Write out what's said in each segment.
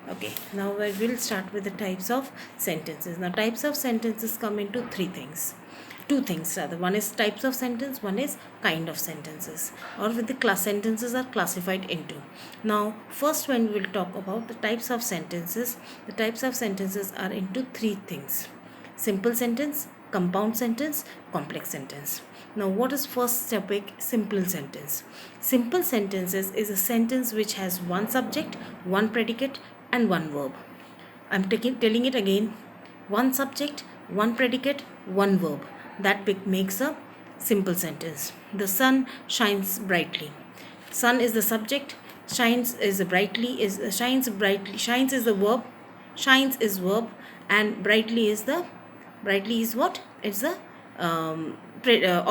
Okay, now we will start with the types of sentences. Now, types of sentences come into three things. Two things rather. One is types of sentence, one is kind of sentences, or with the class sentences are classified into. Now, first when we will talk about the types of sentences, the types of sentences are into three things: simple sentence, compound sentence, complex sentence. Now, what is first topic? Simple sentence. Simple sentences is a sentence which has one subject, one predicate, and one verb. I'm telling it again: one subject, one predicate, one verb. That makes a simple sentence. The sun shines brightly. Sun is the subject. Shines is brightly is shines brightly. Shines is the verb. Shines is verb, and brightly is what? It's the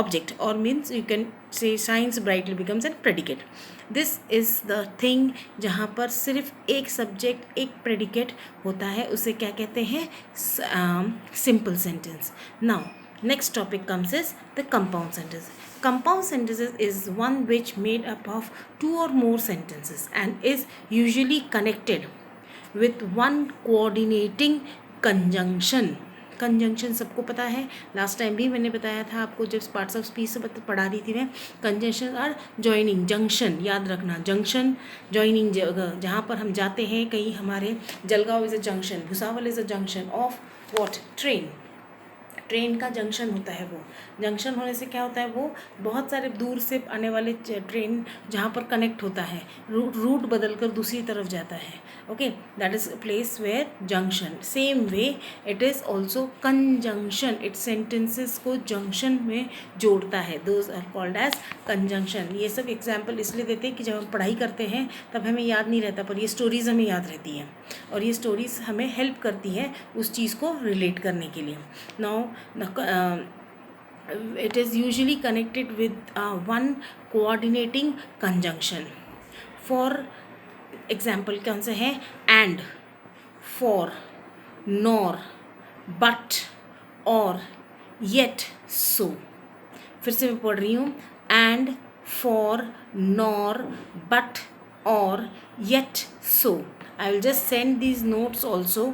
object, or means you can say shines brightly becomes a predicate. This is the thing जहाँ पर सिर्फ एक subject एक predicate होता है, उसे क्या कहते हैं? Simple sentence. Now next topic comes is the compound sentence. Compound sentences is one which made up of two or more sentences and is usually connected with one coordinating conjunction. Conjunction सबको पता है, last time भी मैंने बताया था आपको जब parts of speech से पढ़ा रही थी मैं. कंजंक्शन और जॉइनिंग, जंक्शन याद रखना, जंक्शन जॉइनिंग जगह जहाँ पर हम जाते हैं कहीं. हमारे Jalgaon is a junction, Bhusawal is a junction of what? Train. Train का जंक्शन होता है वो. जंक्शन होने से क्या होता है? वो बहुत सारे दूर से आने वाले ट्रेन जहाँ पर कनेक्ट होता है, रूट बदल कर दूसरी तरफ जाता है. Okay, that is place where junction. Same way it is also conjunction. It sentences को जंक्शन में जोड़ता है. Those are called as conjunction. ये सब एग्जाम्पल इसलिए देते हैं कि जब हम पढ़ाई करते हैं तब हमें याद नहीं रहता, पर ये स्टोरीज़ हमें याद रहती हैं और ये स्टोरीज़ हमें हेल्प करती है उस चीज़ को रिलेट करने के लिए. Now it is usually connected with one coordinating conjunction. For example कौन से हैं? and, for, nor, but, or, yet, so. फिर से मैं पढ़ रही हूँ: and, for, nor, but, or, yet, so. I will just send these notes also.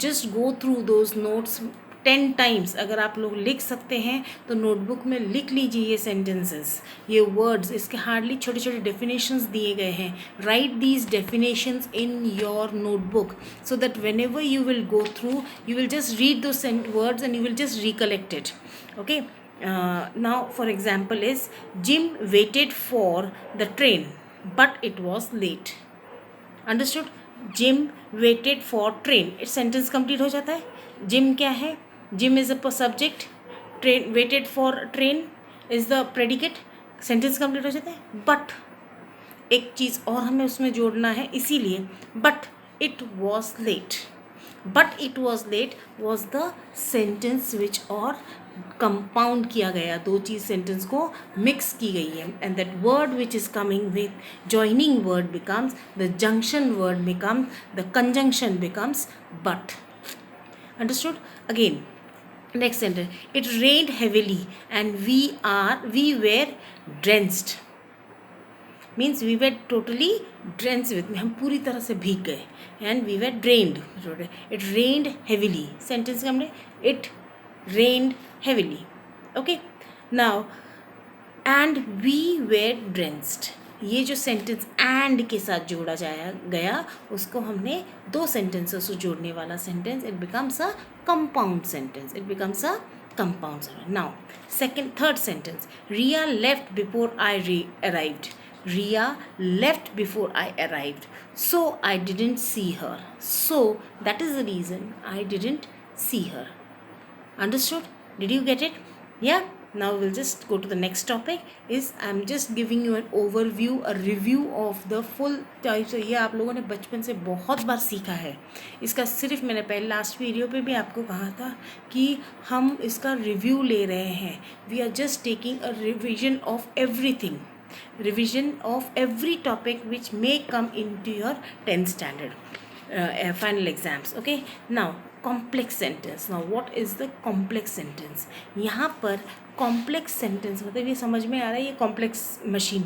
Just go through those notes 10 times. अगर आप लोग लिख सकते हैं तो नोटबुक में लिख लीजिए ये सेंटेंसेस, ये वर्ड्स. इसके हार्डली छोटे छोटे डेफिनेशंस दिए गए हैं. Right these definitions in your notebook so that whenever you will go through, you will just read those words and you will just recollect it. Okay. Now for example is: Jim waited for the train but it was late. Understood? Jim waited for train. It sentence complete हो जाता है. Gym क्या है? Gym is a subject. Train, waited for train is the predicate. Sentence complete हो जाता है. But एक चीज़ और हमें उसमें जोड़ना है, इसीलिए but it was late. But it was late was the sentence which और कंपाउंड किया गया, दो चीज़ सेंटेंस को मिक्स की गई है. And that word which is coming with joining word becomes the junction word, becomes the conjunction, becomes but. Understood? Again, next sentence: it rained heavily and we were drenched. Means we were totally drenched with, हम पूरी तरह से भीग गए. and we were drained. it rained heavily. sentence का हमने it rained heavily. okay, now and we were drenched. ये जो सेंटेंस एंड के साथ जोड़ा जाया गया, उसको हमने दो सेंटेंसेस से जोड़ने वाला sentence, it becomes a compound sentence. It becomes a compound sentence. Now third sentence: Riya left before I arrived. Riya left before I arrived, so I didn't see her. So that is the reason I didn't see her. Understood? Did you get it? Yeah. Now we'll just go to the next topic. I'm just giving you an overview, a review of the full types. ये आप लोगों ने बचपन से बहुत बार सीखा है. इसका सिर्फ मैंने पहले लास्ट वीडियो पे भी आपको कहा था कि हम इसका रिव्यू ले रहे हैं. We are just taking a revision of everything. Revision of every topic which may come into your 10th standard final exams. Okay. Now complex sentence. Now what is the complex sentence? यहाँ पर complex sentence मतलब ये समझ में आ रहा है, ये complex machine.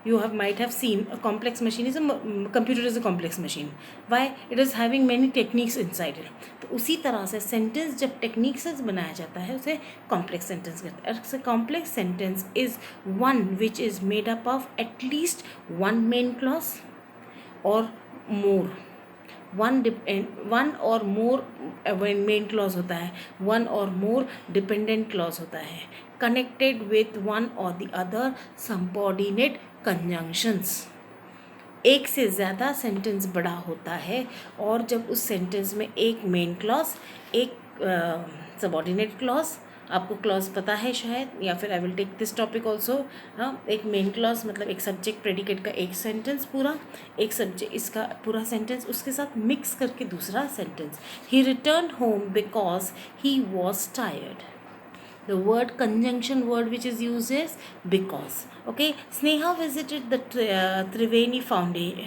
you have might have seen a complex machine is a computer is a complex machine. Why? It is having many techniques inside it. तो उसी तरह से सेंटेंस जब टेक्निक से बनाया जाता है उसे कॉम्प्लेक्स सेंटेंस कहते हैं. और complex sentence is one which is made up of at least one main clause और मोर. वन और मोर मेन क्लॉज होता है, वन और मोर डिपेंडेंट क्लॉज होता है, कनेक्टेड विथ वन और द अदर सबऑर्डिनेट कंजंक्शंस. एक से ज़्यादा सेंटेंस बड़ा होता है और जब उस सेंटेंस में एक मेन क्लॉज, एक सबऑर्डिनेट क्लॉज, आपको क्लॉज पता है शायद, या फिर I will take this topic also. हाँ, एक मेन क्लॉज मतलब एक सब्जेक्ट प्रेडिकेट का एक सेंटेंस पूरा, एक सब्जेक्ट इसका पूरा सेंटेंस, उसके साथ मिक्स करके दूसरा sentence. He return home because he was tired. The word conjunction word which is used is because. Okay, Sneha visited the Triveni fountain.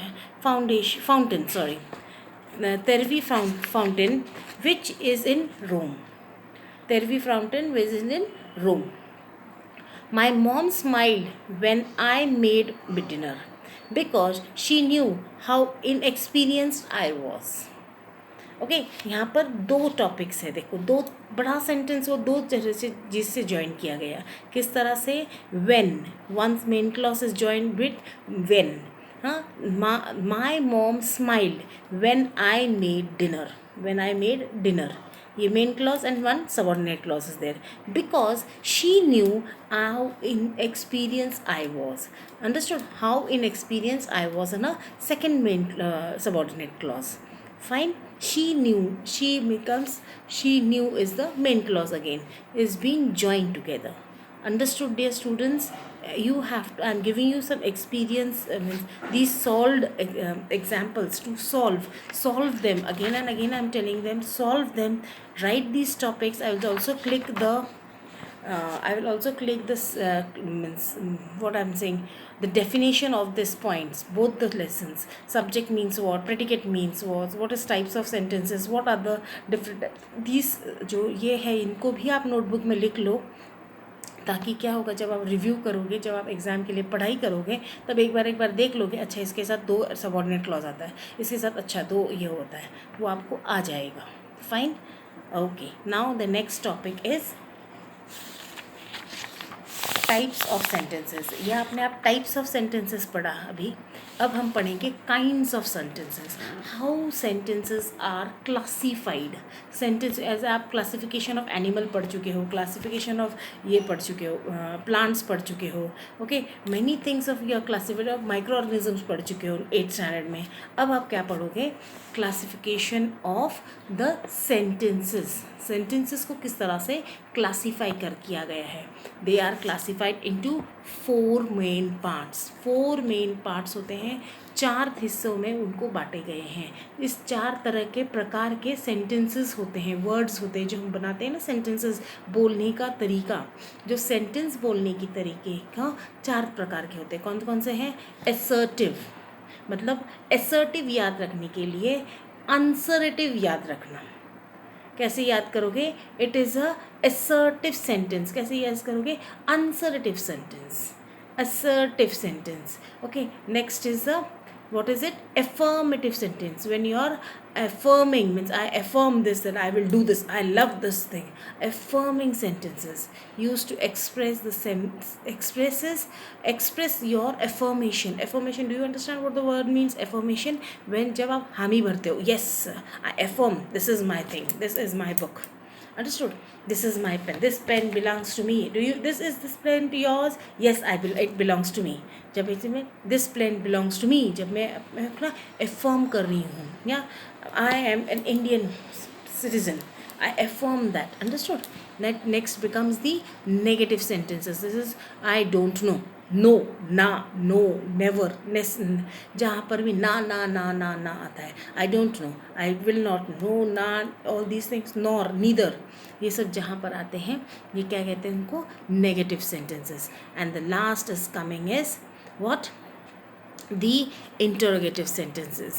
Sorry, Trevi fountain, which is in Rome. Trevi fountain, which is in Rome. My mom smiled when I made dinner because she knew how inexperienced I was. Okay यहाँ पर दो topics है. देखो, दो बड़ा sentence वो दो तरह से जिससे ज्वाइन किया गया. किस तरह से? When, once main clause is join with when. हाँ, my mom smiled when I made dinner. When I made dinner, ये main clause and one subordinate clause is there. Because she knew how in experience I was. Understood? How in experience I was an a second main subordinate clause. Fine. She knew. She knew is the main clause again, is being joined together. Understood, dear students? You have to, I'm giving you some experience, these solved examples to solve them again and again. I'm telling them, solve them, write these topics. I will also click this what I'm saying, the definition of these points, both the lessons. Subject means what, predicate means what is types of sentences, what are the different, these जो ये है इनको भी आप notebook में लिख लो, ताकि क्या होगा, जब आप रिव्यू करोगे, जब आप एग्ज़ाम के लिए पढ़ाई करोगे, तब एक बार देख लोगे, अच्छा इसके साथ दो सबऑर्डिनेट क्लॉज आता है, इसके साथ अच्छा दो ये होता है, वो आपको आ जाएगा. Fine. Okay, now the next topic is types of sentences. यह आपने आप टाइप्स ऑफ सेंटेंसेस पढ़ा अभी. अब हम पढ़ेंगे kinds of sentences, how sentences are classified. Sentence as आप क्लासिफिकेशन ऑफ एनिमल पढ़ चुके हो, क्लासिफिकेशन ऑफ ये पढ़ चुके हो, प्लांट्स पढ़ चुके हो. Okay, many things of your classification of micro organisms पढ़ चुके हो 8th स्टैंडर्ड में. अब आप क्या पढ़ोगे? Classification of the sentences. Sentences को किस तरह से क्लासीफाई किया गया है. They are classified into 4 main parts. 4 main parts होते हैं, 4 हिस्सों में उनको बांटे गए हैं. इस 4 तरह के प्रकार के सेंटेंसेस होते हैं, वर्ड्स होते हैं जो हम बनाते हैं ना, सेंटेंसेस बोलने का तरीका. जो सेंटेंस बोलने की तरीके का 4 प्रकार के होते हैं. कौन कौन से हैं? एसर्टिव, मतलब एसर्टिव याद रखने के लिए आंसरेटिव याद रखना. कैसे याद करोगे? It is a assertive sentence. कैसे याद करोगे? आंसरेटिव sentence, assertive sentence. Okay, next is the, what is it? Affirmative sentence. When you are affirming, means I affirm this, that I will do this, I love this thing. Affirming sentences used to express the express your affirmation. Affirmation, do you understand what the word means? Affirmation, when जब आप हामी भरते हो, yes I affirm, this is my thing, this is my book. Understood? This is my pen. This pen belongs to me. This pen yours? Yes, it belongs to me. जब इसमें this pen belongs to me, जब मैं अपना affirm कर रही हूँ, या I am an Indian citizen, I affirm that. Understood? Next becomes the negative sentences. This is I don't know. No, ना, नो, नेवर, जहाँ पर भी ना आता है. I don't know, I will not, no, ना, all these things, nor, neither, ये सब जहाँ पर आते हैं, ये क्या कहते हैं उनको? Negative sentences. And the last is coming is what? The interrogative sentences.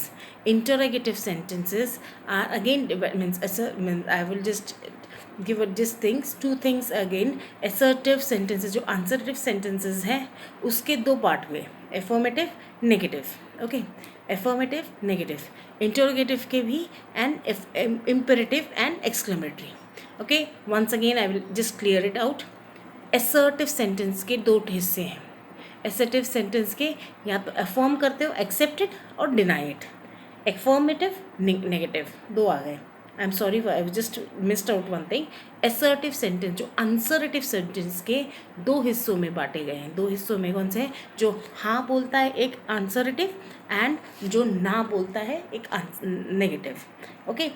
Interrogative sentences are again, means I will just give just things, 2 things again. Assertive sentences, जो assertive sentences हैं उसके 2 पार्ट हुए. affirmative, negative. Okay, affirmative, negative, interrogative के भी, and imperative and exclamatory. Okay, once again I will just clear it out. assertive sentence के दो हिस्से हैं. assertive sentence के या तो affirm करते हो, accept it, और deny it. affirmative, negative, दो आ गए. I am sorry, I just missed out one thing. Assertive sentence जो आंसरेटिव सेंटेंस के दो हिस्सों में बांटे गए हैं. दो हिस्सों में कौन से हैं? जो हाँ बोलता है एक आंसरेटिव, एंड जो ना बोलता है एक negative. Okay,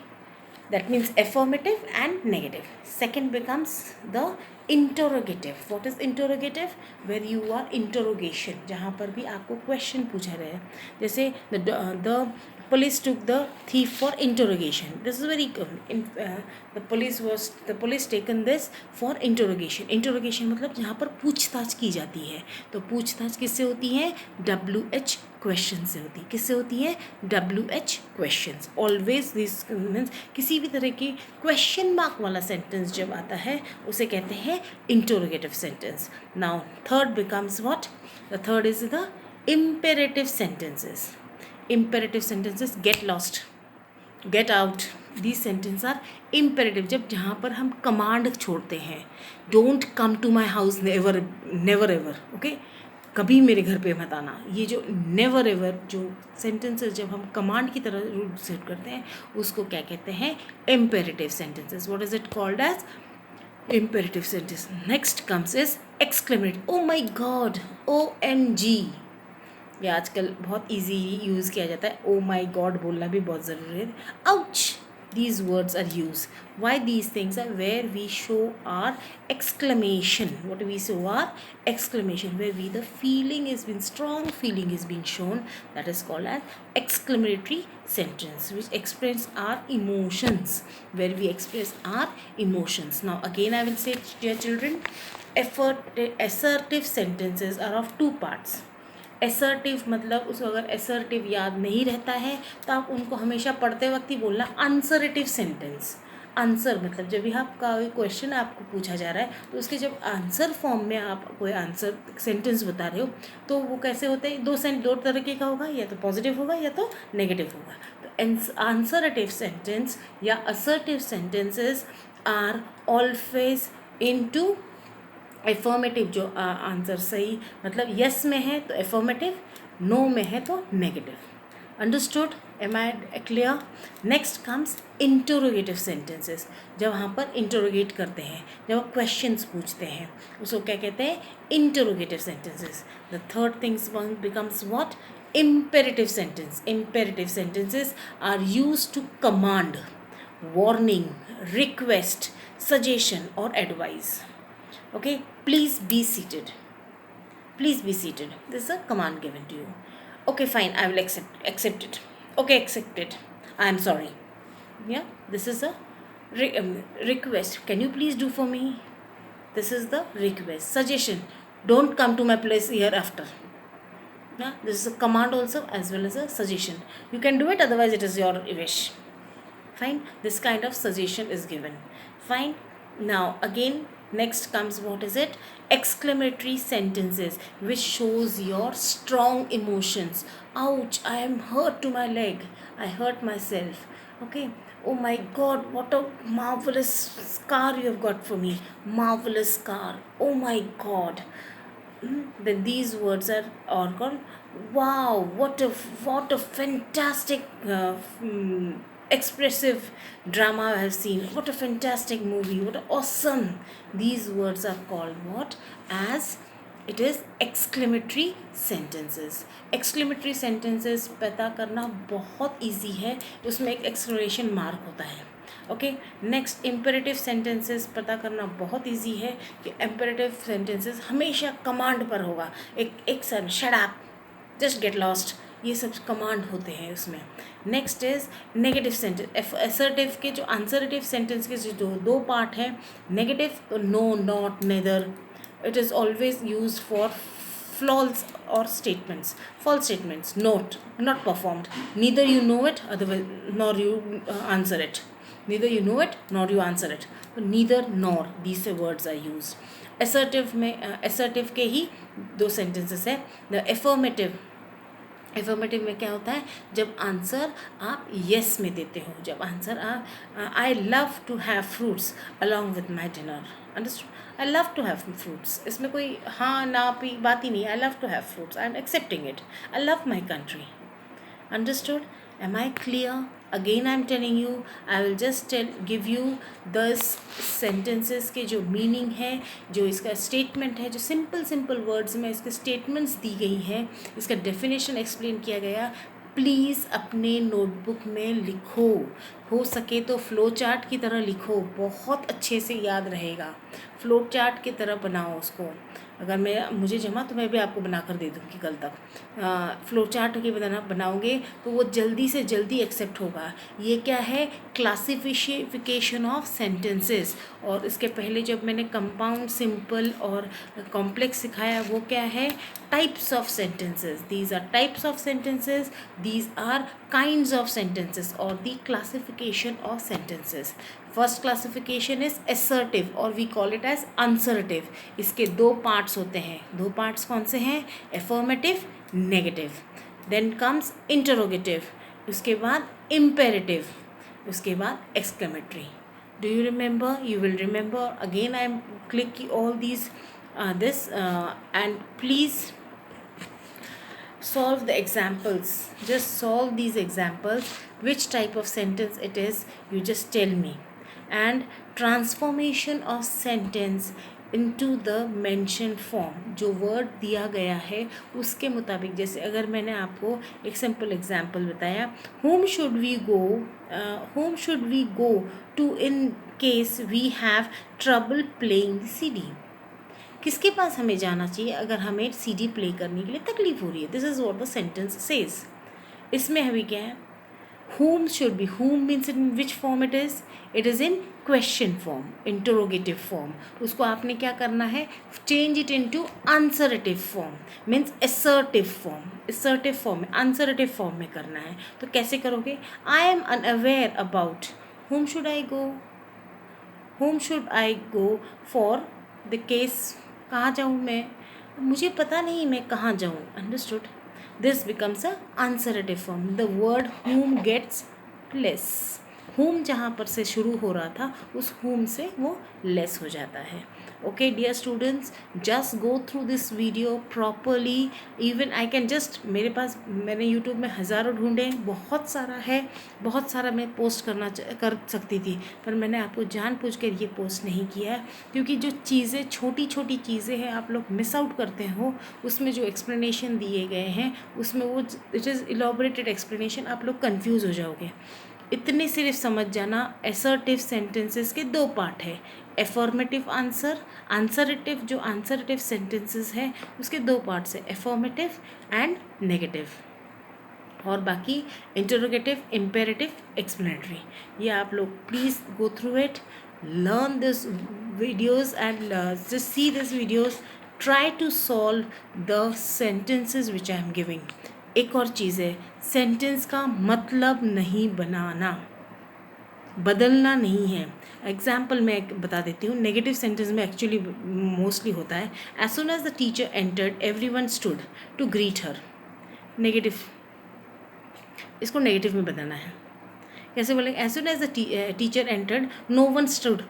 that means affirmative and negative. Second becomes the interrogative. What is interrogative? Where you are interrogation, जहाँ पर भी आपको question पूछा रहे हैं. जैसे the police took the thief for interrogation. This is very the police taken this for interrogation. Interrogation मतलब जहाँ पर पूछताछ की जाती है. तो पूछताछ किससे होती है? WH क्वेश्चन से होती है. किससे होती है? WH questions. Always this means किसी भी तरह की क्वेश्चन मार्क वाला सेंटेंस जब आता है उसे कहते हैं interrogative sentence. Now third becomes what? The third is the imperative sentences. Imperative sentences, get lost, get out. These sentences are imperative. जब जहाँ पर हम कमांड छोड़ते हैं, don't come to my house, never ever. Okay, कभी मेरे घर पे मत आना. ये जो never ever जो sentences जब हम कमांड की तरह रूल सेट करते हैं उसको क्या कहते हैं? imperative sentences. What is it called as? imperative sentence. Next comes is exclamatory. Oh my God, OMG. ये आजकल बहुत इजी यूज़ किया जाता है. ओ माई गॉड बोलना भी बहुत ज़रूरी है. Ouch. these words are used. Why these things are? Where we show our exclamation. What we show our exclamation, where we the feeling is been strong feeling is being shown. That is called as exclamatory sentence, which express our emotions, where we express our emotions. Now again I will say, dear children, assertive sentences are of two parts. Assertive मतलब उसको अगर assertive याद नहीं रहता है तो आप उनको हमेशा पढ़ते वक्त ही बोलना आंसरेटिव सेंटेंस. आंसर मतलब जब भी आपका क्वेश्चन आपको पूछा जा रहा है तो उसके जब आंसर फॉर्म में आप कोई आंसर सेंटेंस बता रहे हो तो वो कैसे होता है? दो तरीके का होगा, या तो पॉजिटिव होगा या तो नेगेटिव होगा. तो आंसरेटिव सेंटेंस या assertive sentences are always into affirmative. जो आंसर सही मतलब यस में है तो एफर्मेटिव, नो में है तो negative. Understood? Am I clear? Next comes interrogative sentences. जब वहाँ पर इंटरोगेट करते हैं, जब क्वेश्चंस पूछते हैं, उसको क्या कहते हैं? Interrogative sentences. The third things becomes what? imperative sentence. Imperative sentences are used to command, warning, request, suggestion or advice. Okay, please be seated. Please be seated. This is a command given to you. Okay, fine, I will accept it. Okay, accept it. I am sorry. Yeah, this is a request. Can you please do for me? This is the request. Suggestion. Don't come to my place hereafter. Yeah, this is a command also as well as a suggestion. You can do it, otherwise it is your wish. Fine, this kind of suggestion is given. Fine. Now again, next comes, what is it? Exclamatory sentences, which shows your strong emotions. Ouch, I am hurt to my leg, I hurt myself. Okay, oh my God, what a marvelous scar you have got for me. Marvelous scar, oh my God. Then these words are called, wow, what a fantastic expressive drama I have seen. What a fantastic movie. What awesome. These words are called what? As it is exclamatory sentences. Exclamatory sentences पता करना बहुत easy है. उसमें एक exclamation mark होता है. Okay, next imperative sentences पता करना बहुत इजी है कि इम्पेरेटिव सेंटेंसेस हमेशा कमांड पर होगा. एक sir shut up, just get lost, ये सब कमांड होते हैं उसमें. Next is negative sentence. Assertive के जो आंसरेटिव सेंटेंस के जो दो पार्ट हैं, नेगेटिव तो no, not, neither. It is always use for false or statements, false statements. Not performed, neither you know it, otherwise nor you answer it. neither you know it nor you answer it. So neither nor, these words are used. assertive में assertive के ही दो sentences है. the affirmative में क्या होता है, जब answer आप yes में देते हो, जब आंसर आप I love to have fruits along with my dinner. Understood? I love to have fruits. इसमें कोई हाँ ना भी बात ही नहीं. I love to have fruits. I am accepting it. I love my country. Understood? Am I clear? Again I am telling you, I will just give you the sentences के जो meaning है, जो इसका statement है, जो simple words में इसके statements दी गई हैं, इसका definition explain किया गया. प्लीज़ अपने नोटबुक में लिखो, हो सके तो फ्लो चार्ट की तरह लिखो, बहुत अच्छे से याद रहेगा. फ्लो चार्ट की तरह बनाओ उसको. अगर मुझे जमा तो मैं भी आपको बना कर दे दूँगी कल तक. फ्लो चार्ट के बनाओगे तो वो जल्दी से जल्दी एक्सेप्ट होगा. ये क्या है, क्लासिफिकेशन ऑफ सेंटेंसेस. और इसके पहले जब मैंने कंपाउंड, सिंपल और कॉम्प्लेक्स सिखाया, वो क्या है, types of sentences. These are types of sentences, these are kinds of sentences और the classification of sentences. First classification is assertive और we call it as answerative. इसके दो पार्ट्स होते हैं. दो पार्ट्स कौन से हैं, affirmative, negative. Then comes interrogative, उसके बाद imperative, उसके बाद exclamatory. Do you remember? You will remember. Again I am click all these and please solve the examples. Just solve these examples. Which type of sentence it is, you just tell me. And transformation of sentence into the mentioned form. जो word दिया गया है उसके मुताबिक, जैसे अगर मैंने आपको एक सिंपल एग्जाम्पल बताया, whom should we go to in case we have trouble playing the CD. किसके पास हमें जाना चाहिए अगर हमें CD प्ले करने के लिए तकलीफ हो रही है. This is what the sentence says. इसमें अभी क्या है, whom should be, whom means in which form it is in question form, interrogative form. उसको आपने क्या करना है, change it into answerative form, means assertive form में, answerative form में करना है. तो कैसे करोगे, I am unaware about whom should I go for the case. कहाँ जाऊँ मैं, मुझे पता नहीं मैं कहाँ जाऊँ. Understood? This becomes a answerative form. The word whom gets less. whom जहाँ पर से शुरू हो रहा था उस whom से वो less हो जाता है. Okay dear students, just go through this video properly. Even I can just, मेरे पास, मैंने YouTube में हज़ारों ढूंढे, बहुत सारा है, बहुत सारा मैं पोस्ट कर सकती थी, पर मैंने आपको जानबूझकर ये पोस्ट नहीं किया है, क्योंकि जो चीज़ें, छोटी छोटी चीज़ें हैं, आप लोग मिस आउट करते हो. उसमें जो एक्सप्लेनेशन दिए गए हैं उसमें वो इट इज़ इलॉबरेटेड एक्सप्लेनेशन, आप लोग कंफ्यूज हो जाओगे. इतने सिर्फ समझ जाना, असर्टिव सेंटेंसेस के दो पार्ट है, एफर्मेटिव आंसर, आंसरेटिव. जो आंसरेटिव सेंटेंसेस है उसके दो पार्ट्स है, एफर्मेटिव एंड नेगेटिव, और बाकी इंटरोगेटिव, इम्पेरेटिव, एक्सप्लेनेटरी. ये आप लोग please go through it, learn this videos and just see this videos, try to solve the sentences which I am giving. एक और चीज़ है, सेंटेंस का मतलब नहीं बनाना, बदलना नहीं है. एग्जाम्पल मैं बता देती हूँ. नेगेटिव सेंटेंस में एक्चुअली मोस्टली होता है, as soon as the teacher entered everyone stood to greet her. Negative, इसको नेगेटिव में बदलना है. कैसे बोलेंगे, as soon as the teacher entered no one stood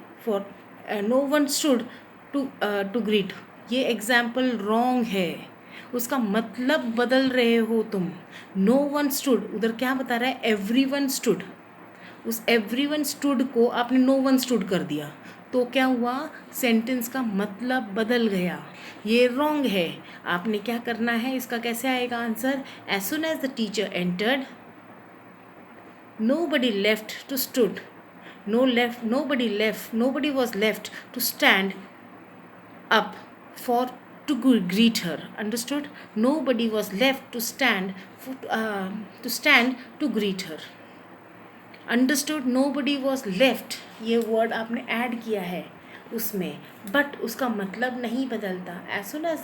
to greet. ये एग्जाम्पल रॉन्ग है, उसका मतलब बदल रहे हो तुम. नो वन स्टूड, उधर क्या बता रहा है, एवरीवन स्टूड. उस एवरीवन स्टूड को आपने नो वन स्टूड कर दिया, तो क्या हुआ, सेंटेंस का मतलब बदल गया. ये रॉन्ग है. आपने क्या करना है, इसका कैसे आएगा answer, as soon as the teacher entered nobody left to stood, nobody was left to stand up for to greet her. Understood? Nobody was left to stand to greet her. Understood? Nobody was left, ये word आपने add किया है उसमें, but उसका मतलब नहीं बदलता. as soon as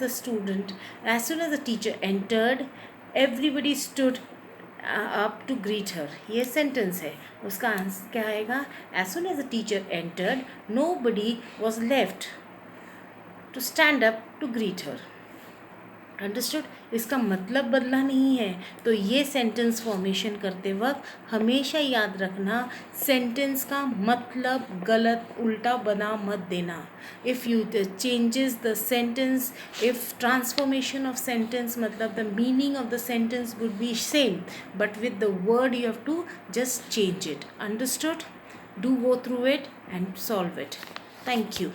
the teacher entered, everybody stood up to greet her. ये सेंटेंस है, उसका आंसर क्या आएगा? As soon as the teacher entered, nobody was left to stand up to greet her. Understood? इसका मतलब बदला नहीं है. तो ये सेंटेंस फॉर्मेशन करते वक्त हमेशा याद रखना, सेंटेंस का मतलब गलत उल्टा बना मत देना. If you changes the sentence, if transformation of sentence, मतलब the meaning of the sentence would be same, but with the word you have to just change it. Understood? Do go through it and solve it. Thank you.